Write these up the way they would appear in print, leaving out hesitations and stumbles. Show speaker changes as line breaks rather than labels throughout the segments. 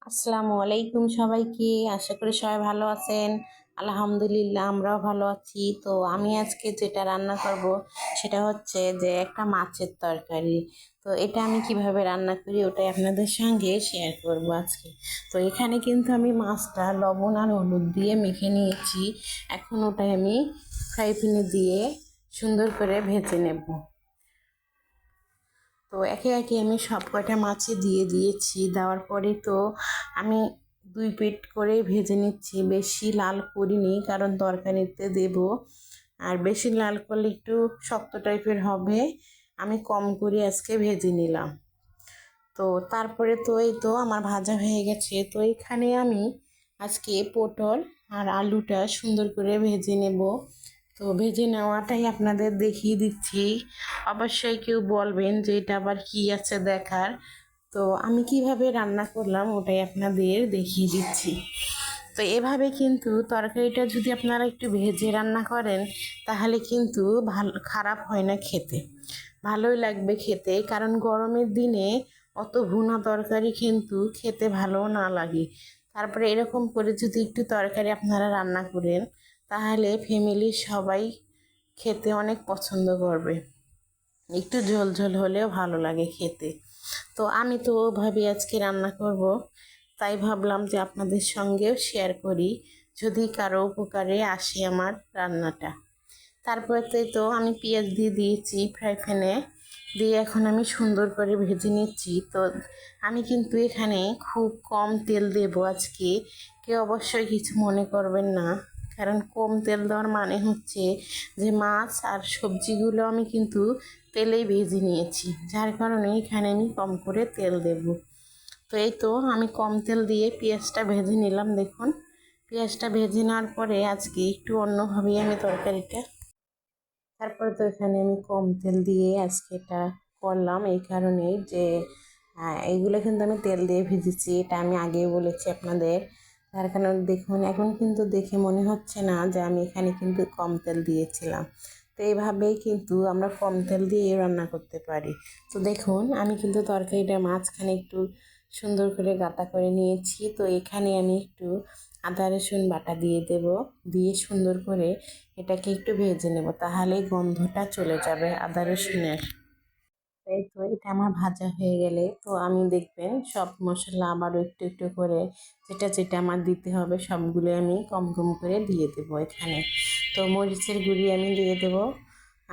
আসসালামু আলাইকুম সবাইকে। আশা করি সবাই ভালো আছেন। আলহামদুলিল্লাহ আমরাও ভালো আছি। তো আমি আজকে যেটা রান্না করব সেটা হচ্ছে যে একটা মাছের তরকারি। তো এটা আমি কিভাবে রান্না করি ওটাই আপনাদের সঙ্গে শেয়ার করব আজকে। তো এখানে কিন্তু আমি মাছটা লবণ আর হলুদ দিয়ে মেখে নিয়েছি। এখন ওটাই আমি ফ্রাই প্যানে দিয়ে সুন্দর করে ভেজে নেব। তো একে একে আমি সব কয়টা মাছই দিয়ে দিয়েছি। দেওয়ার পরে তো আমি দুই পিঠ করে ভেজে নিচ্ছি, বেশি লাল করিনি কারণ তরকারিতে দেব। আর বেশি লাল করলে একটু শক্ত টাইপের হবে, আমি কম করে আজকে ভেজে নিলাম। তো তারপরে তো এই তো আমার ভাজা হয়ে গেছে। তো এখানে আমি আজকে পটল আর আলুটা সুন্দর করে ভেজে নেব। তো ভেজে নেওয়াটাই আপনাদের দেখিয়ে দিচ্ছি। অবশ্যই কেউ বলবেন যে এটা আবার কি আছে দেখার। তো আমি কিভাবে রান্না করলাম ওটাই আপনাদের দেখিয়ে দিচ্ছি। তো এভাবে কিন্তু তরকারিটা যদি আপনারা একটু ভেজে রান্না করেন তাহলে কিন্তু ভালো খারাপ হয় না খেতে, ভালোই লাগবে খেতে। কারণ গরমের দিনে অত ভুনা তরকারি কিন্তু খেতে ভালো না লাগে। তারপরে এরকম করে যদি একটু তরকারি আপনারা রান্না করেন তাহলে ফ্যামিলির সবাই খেতে অনেক পছন্দ করবে। একটু ঝোল ঝোল হলেও ভালো লাগে খেতে। তো আমি তো ওভাবে আজকে রান্না করব, তাই ভাবলাম যে আপনাদের সঙ্গেও শেয়ার করি যদি কারো উপকারে আসে আমার রান্নাটা। তারপরে তো আমি পেঁয়াজ দিয়ে দিয়েছি ফ্রাই প্যানে, দিয়ে এখন আমি সুন্দর করে ভেজে নিচ্ছি। তো আমি কিন্তু এখানে খুব কম তেল দেবো আজকে, কেউ অবশ্যই কিছু মনে করবেন না। কারণ কম তেল দেওয়ার মানে হচ্ছে যে মাছ আর সবজিগুলো আমি কিন্তু তেলেই ভেজে নিয়েছি, যার কারণে এখানে আমি কম করে তেল দেব। তো এই তো আমি কম তেল দিয়ে পেঁয়াজটা ভেজে নিলাম। দেখুন, পেঁয়াজটা ভেজে নেওয়ার পরে আজকে একটু অন্যভাবেই আমি তরকারিটা, তারপরে তো এখানে আমি কম তেল দিয়ে আজকে এটা করলাম এই কারণেই যে এইগুলো কিন্তু আমি তেল দিয়ে ভেজেছি, এটা আমি আগেই বলেছি আপনাদের। তার কারণ দেখুন এখন কিন্তু দেখে মনে হচ্ছে না যে আমি এখানে কিন্তু কম তেল দিয়েছিলাম। তো এইভাবেই কিন্তু আমরা কম তেল দিয়ে রান্না করতে পারি। তো দেখুন আমি কিন্তু তরকারিটা মাঝখানে একটু সুন্দর করে গাঁথা করে নিয়েছি। তো এখানে আমি একটু আদা রসুন বাটা দিয়ে দেব, দিয়ে সুন্দর করে এটাকে একটু ভেজে নেব, তাহলেই গন্ধটা চলে যাবে আদা রসুনের। এই তো এটা আমার ভাজা হয়ে গেলে তো আমি দেখবেন সব মশলা আবারও একটু একটু করে যেটা যেটা আমার দিতে হবে সবগুলো আমি কম কম করে দিয়ে দেবো এখানে। তো মরিচের গুঁড়ি আমি দিয়ে দেব,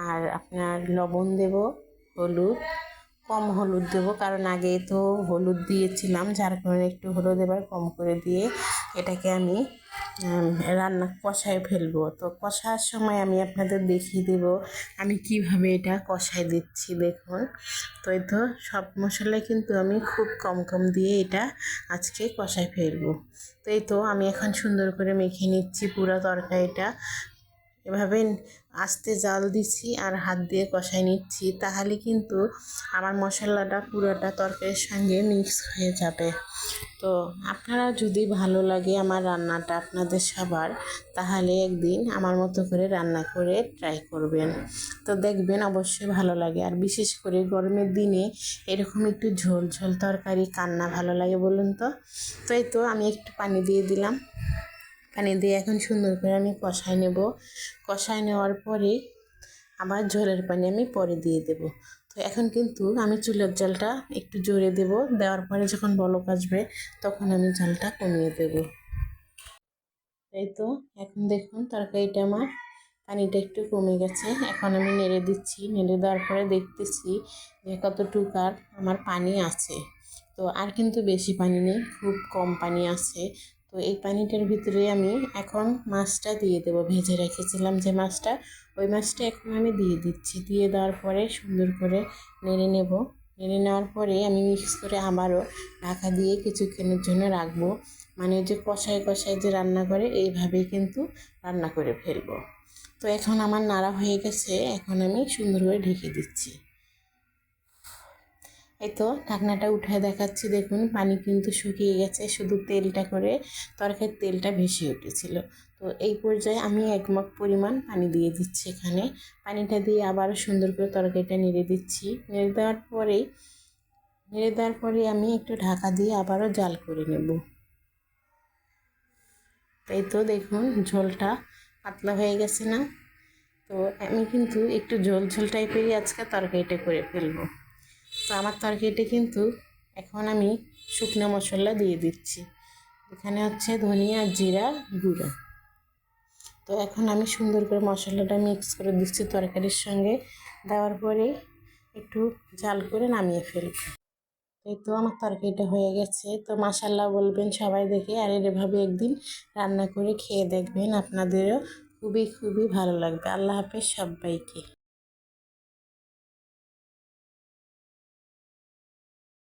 আর আপনার লবণ দেব, হলুদ কম হলুদ দেবো কারণ আগে তো হলুদ দিয়েছিলাম, যার কারণে একটু হলুদ এবার কম করে দিয়ে এটাকে আমি রান্না কষায় ফেলবো। তো কষার সময় আমি আপনাদের দেখিয়ে দেব আমি কিভাবে এটা কষায় দিচ্ছি। দেখুন, তো এই তো সব মশলাই কিন্তু আমি খুব কম কম দিয়ে এটা আজকে কষায় ফেলবো। তো এই তো আমি এখন সুন্দর করে মেখে নিচ্ছি পুরো তরকারিটা। এভাবে আস্তে জাল দিচ্ছি আর হাত দিয়ে কষাই নিচ্ছি, তাহলে কিন্তু আমার মশলাটা পুরোটা তরকারির সঙ্গে মিক্স হয়ে যাবে। তো আপনারা যদি ভালো লাগে আমার রান্নাটা আপনাদের সবার, তাহলে একদিন আমার মতো করে রান্না করে ট্রাই করবেন। তো দেখবেন অবশ্যই ভালো লাগে। আর বিশেষ করে গরমের দিনে এরকম একটু ঝোল ঝোল তরকারি কান্না ভালো লাগে বলুন তো। তো এই তো আমি একটু পানি দিয়ে দিলাম, পানি দিয়ে এখন সুন্দর করে আমি কষাই নেব। কষাই নেওয়ার পরে আবার ঝোলের পানি আমি পরে দিয়ে দেব। তো এখন কিন্তু আমি চুলের জলটা একটু জোরে দেব, দেওয়ার পরে যখন বলক আসবে তখন আমি জলটা কমিয়ে দেব। এই তো এখন দেখুন তরকারিটা আমার পানিটা একটু কমে গেছে। এখন আমি নেড়ে দিচ্ছি, নেড়ে দেওয়ার পরে দেখতেছি যে কতটুকু আর আমার পানি আছে। তো আর কিন্তু বেশি পানি নেই, খুব কম পানি আছে। তো এই পানিটার ভিতরে আমি এখন মাছটা দিয়ে দেবো, ভেজে রেখেছিলাম যে মাছটা, ওই মাছটা এখন আমি দিয়ে দিচ্ছি। দিয়ে দেওয়ার পরে সুন্দর করে নেড়ে নেব। নেড়ে নেওয়ার পরে আমি মিক্স করে আবারও ঢাকা দিয়ে কিছুক্ষণের জন্য রাখবো। মানে যে কষায় কষায় যে রান্না করে এইভাবেই কিন্তু রান্না করে ফেলবো। তো এখন আমার নাড়া হয়ে গেছে, এখন আমি সুন্দর করে ঢেকে দিচ্ছি। এই তো ঢাকনাটা উঠায় দেখাচ্ছি, দেখুন পানি কিন্তু শুকিয়ে গেছে, শুধু তেলটা করে তরকারির তেলটা ভেসে উঠেছিল। তো এই পর্যায়ে আমি 1 মগ পরিমাণ পানি দিয়ে দিচ্ছি এখানে। পানিটা দিয়ে আবার সুন্দর করে তরকারিটা নেড়ে দিচ্ছি। নেড়ে দেওয়ার পরেই নেড়ে দেওয়ার পরে আমি একটু ঢাকা দিয়ে আবারও জাল করে নেব। তাই তো দেখুন ঝোলটা পাতলা হয়ে গেছে না? তো আমি কিন্তু একটু ঝোল ঝোল টাইপেরই আজকে তরকারিটা করে ফেলবো। তো আমার তরকারিটা কিন্তু এখন আমি শুকনো মশলা দিয়ে দিচ্ছি। এখানে হচ্ছে ধনিয়া জিরা গুঁড়া। তো এখন আমি সুন্দর করে মশলাটা মিক্স করে দিচ্ছি তরকারির সঙ্গে, দেওয়ার পরে একটু জাল করে নামিয়ে ফেলব। এই তো আমার তরকারিটা হয়ে গেছে। তো মাশাল্লাহ বলবেন সবাই দেখে, আর এভাবে একদিন রান্না করে খেয়ে দেখবেন, আপনাদেরও খুবই খুবই ভালো লাগবে। আল্লাহ হাফেজ সবাইকে।